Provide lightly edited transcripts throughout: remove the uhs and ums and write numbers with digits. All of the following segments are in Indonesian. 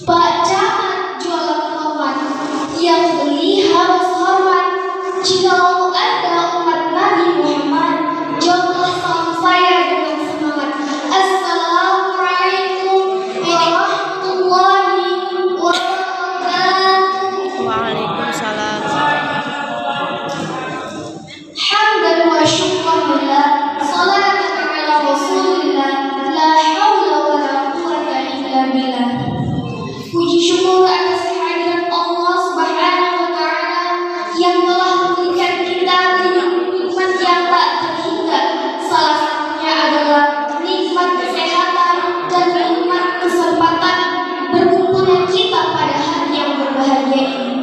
Pak Camat jualan tomat, yang beli harus hormat. Jika mau ada umat Nabi Muhammad, jawablah salam saya dengan semangat. Assalamualaikum warahmatullahi wabarakatuh. Waalaikumsalam. Hamdan wa syukurillah, salatan ala rasulillah, la hawla wa la quwwata illa billah. Puji syukur atas kehadiran Allah Subhanahu wa Ta'ala yang telah memberikan kita nikmat yang tak terhingga. Salah satunya adalah nikmat kesehatan dan nikmat kesempatan berkumpulnya kita pada hari yang berbahagia ini.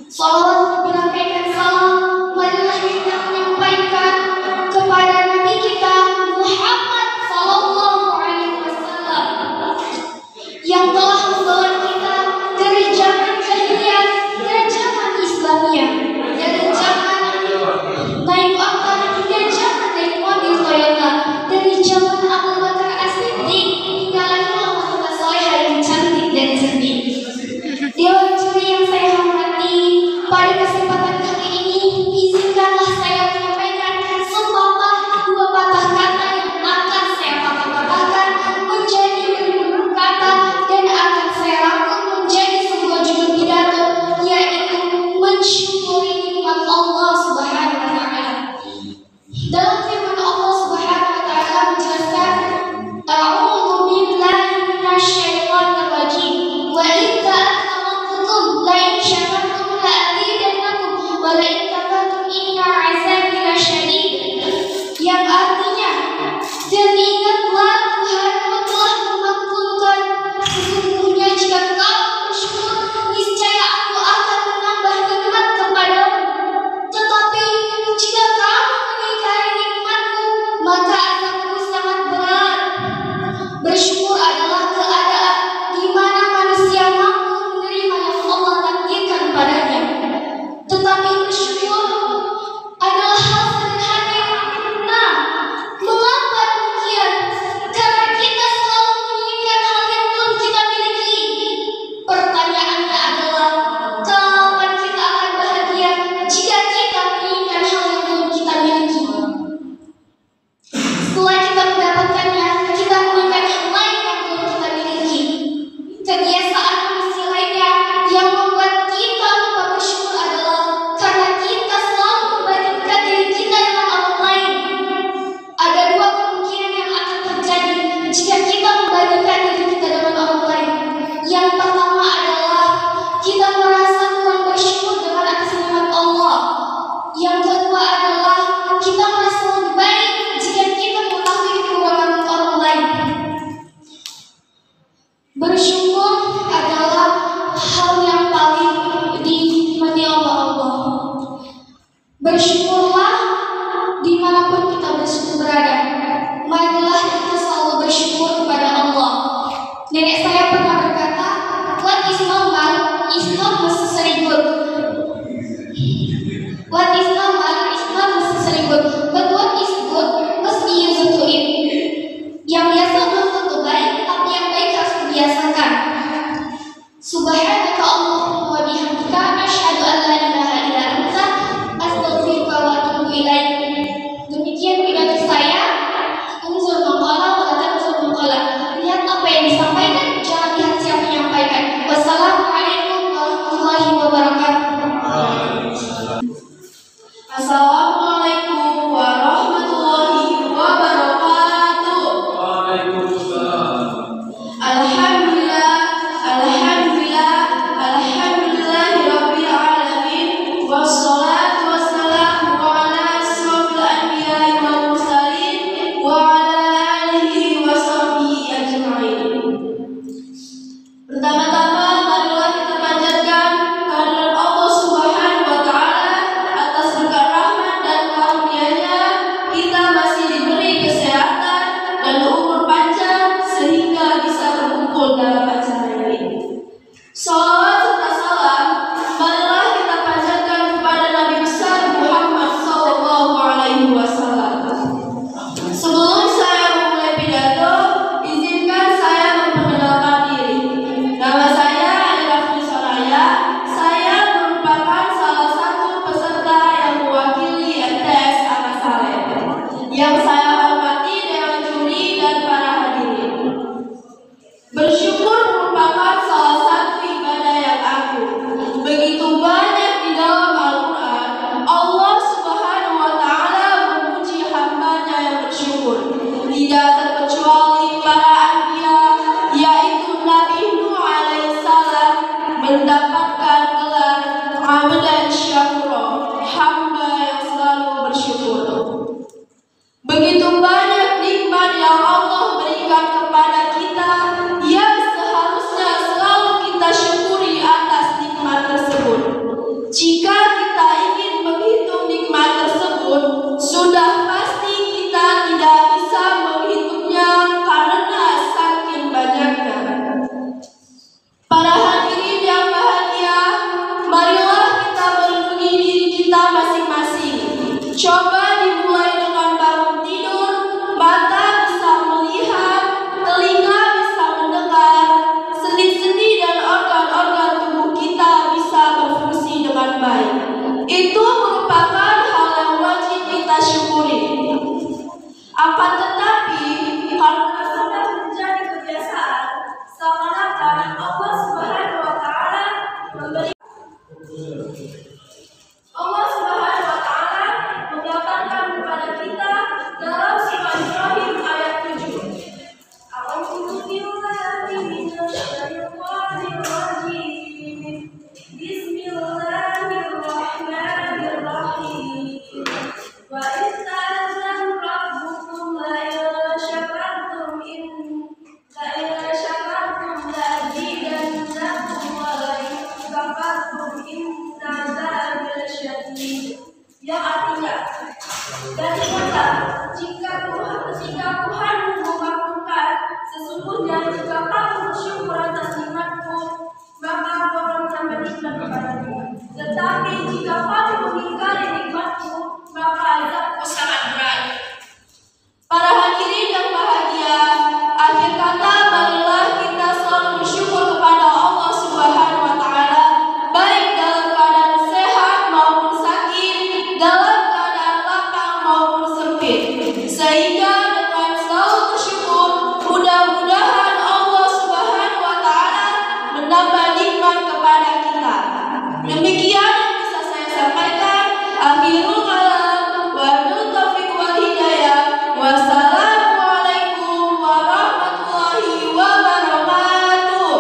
Salawat menyampaikan salam, marilah kita menyampaikan kepada Nabi kita Muhammad Sallallahu Alaihi Wasallam yang telah membawa kita dari zaman jahiliyah ke zaman Islamiyah, dari zaman naik angkot hingga zaman naik mobil Toyota, dari zaman Abu Bakar As-Siddiq hingga lahirlah wanita soleha yang cantik dan cerdik. Dewan juri yang saya hormati, pada kesempatan kali ini izinkanlah saya menyampaikan sepatah dua patah kata yang akan saya patah-patahkan menjadi beribu kata dan akan saya rangkum menjadi sebuah judul pidato, yaitu mensyukuri nikmat Allah Subhanahu wa Ta'ala. Dalam firman Allah Subhanahu wa Ta'ala menjelaskan, A'udzu billahi minasyaitonir rajim, wa idza amantum la in syakartum la azidannakum wa la in kafartum inna 'azabi lasyadid, yang artinya, dan ingatlah Tuhan telah memampunkan, sesungguhnya jika kamu bersyukur niscaya aku akan menambah nikmat kepadamu, tetapi jika kamu mengingkari nikmatku maka azabku sangat berat. Bersyukur adalah keadaan di mana manusia mampu menerima yang Allah takdirkan padanya, tetapi bersyukur adalah hal sederhana yang sempurna. Mengapa demikian? Karena kita selalu menginginkan hal yang belum kita miliki. Pertanyaannya adalah, kapan kita akan bahagia jika kita menginginkan hal yang belum kita miliki? Setelah kita mendapatkannya, kita menginginkan hal lain yang belum kita miliki. Kebiasaan manusia lainnya yang membuat kita lupa bersyukur adalah karena kita selalu membandingkan diri kita dengan orang lain. Ada dua kemungkinan yang akan terjadi jika kita membandingkan diri kita dengan orang lain. Yang pertama adalah kita merasa kurang bersyukur dengan atas nikmat Allah. Yang kedua adalah kita merasa lebih baik jika kita mengetahui kekurangan orang lain. Bersyukur adalah hal yang paling dinikmati Allah. Bersyukurlah dimanapun kita berada. Marilah kita selalu bersyukur kepada Allah. Nenek saya pernah berkata, what is normal is not necessarily good. What is normal is not necessarily good, but what is good must be used to it. Yang biasa belum tentu baik, tapi yang baik harus dibiasakan. Subhanaka Allahumma wa bihamdika asyhadu an la ilaha illa anta astaghfiruka wa atubu ilaik. Demikian pidato saya. Unzur maqala wa la tanzur maqala. Lihat apa yang disampaikan, jangan lihat siapa yang menyampaikan. Wassalamualaikum warahmatullahi wabarakatuh. Assalamualaikum warahmatullahi wabarakatuh. Alhamdulillah, alhamdulillah, alhamdulillahirabbil alamin. Wassalatu wassalamu ala asrofil anbiya'i wal mursalin wa ala alihi wa sahbihi ajma'in. Pertama-tama marilah kita panjatkan kehadirat Allah Subhanahu wa Ta'ala atas berkat rahmat dan karunia-Nya. Kita masih diberi kesehatan dan umur panjang sehingga bisa berkumpul dalam acara ini. Salawat serta salam marilah kita panjatkan kepada Nabi besar Muhammad Sallallahu Alaihi Wasallam. Sebelum saya memulai pidato, izin Allah Subhanahu wa Ta'ala memberi Allah Subhanahu wa Ta'ala menyatakan kepada kita dalam surah Ibrahim ayat 7. A'udzu billahi minasyaitonir rajim. Bismillahirrahmanirrahim. Wa idza'adzana rabbukum la yashakartum la'azidannakum wa la kafartum inna adzabi lasyadid. Yang artinya, dan ingatlah jika Tuhanmu memakmurkan, sesungguhnya jika kamu bersyukur atas nikmatku, maka aku akan menambah nikmat kepadamu. Tetapi jika kamu mengingkari nikmatku, maka azabku sangat berat. Para hadirin yang bahagia, akhir kata marilah kita selalu bersyukur kepada Allah Subhanahu wa Ta'ala, baik dalam keadaan sehat maupun sakit, dalam keadaan lapang maupun sempit. Sehingga dengan selalu bersyukur, mudah-mudahan Allah Subhanahu wa Ta'ala menambah nikmat kepada kita. Demikian yang bisa saya sampaikan. Akhirul kalam wa bil taufiq wal hidayah. Wassalamualaikum warahmatullahi wabarakatuh.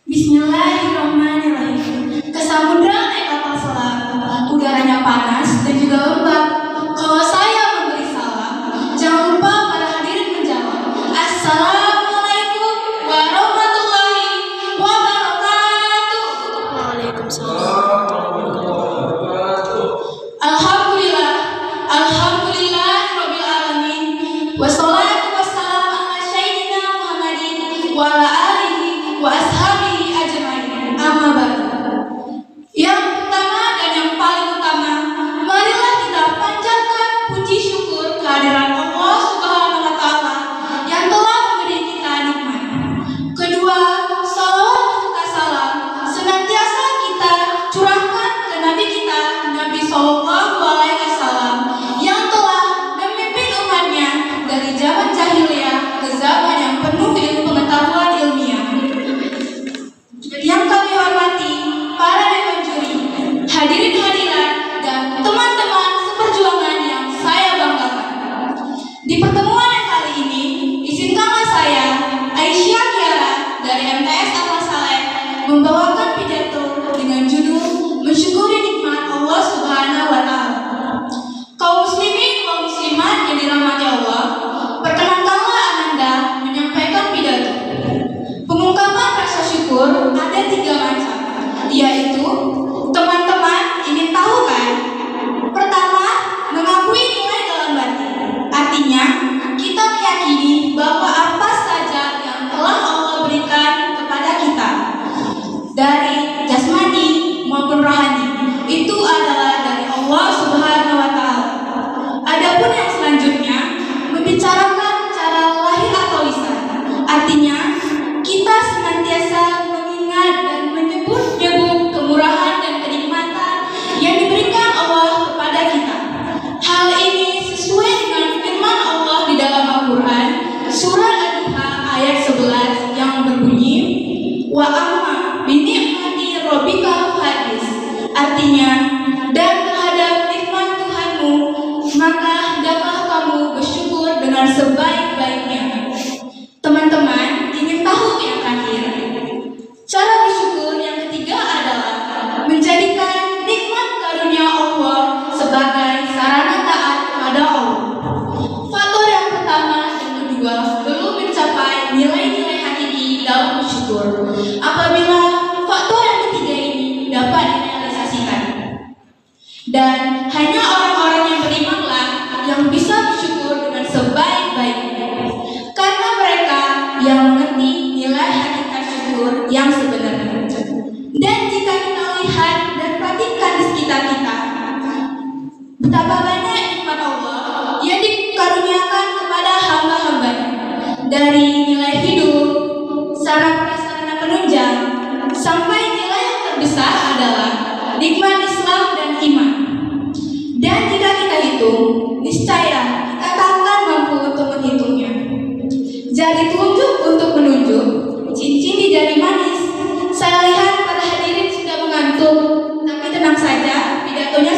Bismillahirrahmanirrahim. Kesamudra naik kapal selam, udaranya panas dan juga lembab. Kalau saya memberi salam, jangan lupa para hadirin menjawab. Assalamualaikum warahmatullahi wabarakatuh. Waalaikumsalam. Alhamdulillah rabbil alamin. Wassalatu wassalamu ala sayyidina Muhammadin wa ala alihi wa ashabihi ajmain. Amma ba'du. Yang pertama dan yang paling utama, marilah kita panjatkan puji syukur kehadiran Allah Subhanahu wa Ta'ala yang telah memberi kita nikmat. Kedua, salawat serta salam senantiasa kita curahkan ke Nabi kita, Nabi Sallallahu Alaihi Wasallam, yang telah memimpin umatnya dari zaman jahiliyah ke zaman yang penuh ilmu pengetahuan ilmiah. Yang kami hormati para dewan juri, hadirin hadirat, dan teman-teman seperjuangan yang saya banggakan. Di pertemuan yang kali ini, izinkanlah saya, Aisyah Kiara dari MTS Al-Saleh, membawakan pidato dengan judul Mensyukuri Nikmat Allah Subhanahu wa Ta'ala. Kaum muslimin, kaum muslimat yang dirahmati Allah, perkenankanlah Ananda menyampaikan pidato. Pengungkapan rasa syukur ada 3 macam, yaitu teman-teman ingin tahu kan? Pertama, mengakui nilai dalam batin. Artinya, kita meyakini bahwa apa saja yang telah Allah berikan kepada kita, dari jasmani maupun rohani, itu adalah dari Allah Subhanahu wa Ta'ala. Adapun yang selanjutnya, membicarakan cara lahir atau lisan. Artinya, kita senantiasa mengingat dan menyebut-nyebut kemurahan dan kenikmatan yang diberikan Allah kepada kita. Hal ini sesuai dengan firman Allah di dalam Al-Quran, surah Ad-Duha ayat 11 yang berbunyi, Wa amma binikmati rabbika hadis. Artinya, dan terhadap nikmat Tuhanmu, maka hendaklah kamu bersyukur dengan sebaik-baiknya. Teman-teman ingin tahu yang terakhir. Cara bersyukur yang ketiga adalah menjadikan nikmat karunia Allah sebagai sarana taat kepada Allah. Faktor yang pertama dan kedua belum mencapai nilai-nilai hakiki dalam bersyukur. Apabila faktor yang ketiga ini dapat direalisasikan, dan hanya orang-orang yang berimanlah yang bisa bersyukur dengan sebaik-baiknya, karena mereka yang mengerti nilai hakikat syukur yang sebenarnya. Dan jika kita lihat dan perhatikan di sekitar kita, betapa banyak nikmat Allah yang dikaruniakan kepada hamba-hambanya, dari nilai hidup, sarana-prasarana penunjang, sampai nilai yang terbesar adalah nikmat Islam dan iman. Dan jika kita hitung, niscaya kita tak akan mampu untuk menghitungnya. Jadi pidatonya